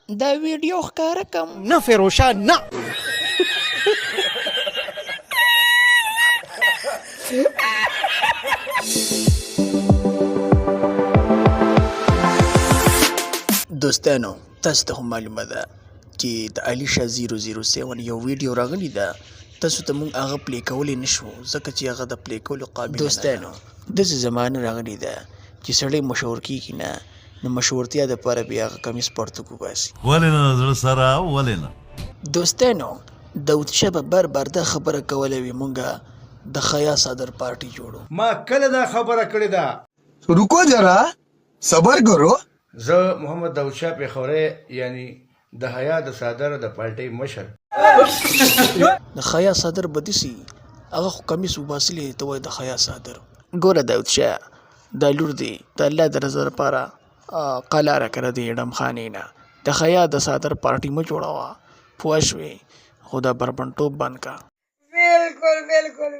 دا ویډیو ښکاره کم نه فیروشا نه. دوستانو تاسو ته هم معلومه ده چې د علیشه 007 یو ویډیو راغلی ده، تاسو ته موږ هغه پلی کولی نشو ځکه چې هغه د پلی کولو قابل نه ده. دوستانو داسې زمانه راغلی ده چې سړی مشهور کېږي نه، نو مشهورتیا دپاره بیا هغه کمیس پرتوګ وباسي. ولې نه زړه سره ولې نه. دوستانو داود شاه به بار بار دا خبره کوله وي مونږه د خیا صدر پارټي جوړو. ما کله دا خبره کړې ده. रुको जरा सबर करो. زه محمد داود شاه پېښوری یعنی د حیا د صدر د پارټۍ مشر. د خیا صدر به داسې هغه خو کمیس وباسلی ته وایي د خیا صدر. ګوره داود شاه دا لور دی د الله د رضا لپاره قلاره کړه د اډم خانې نه د خیا د صدر پارټي مه جوړوه پوه شوې، خو دا بربنډوب بند کا. बिल्कुल बिल्कुल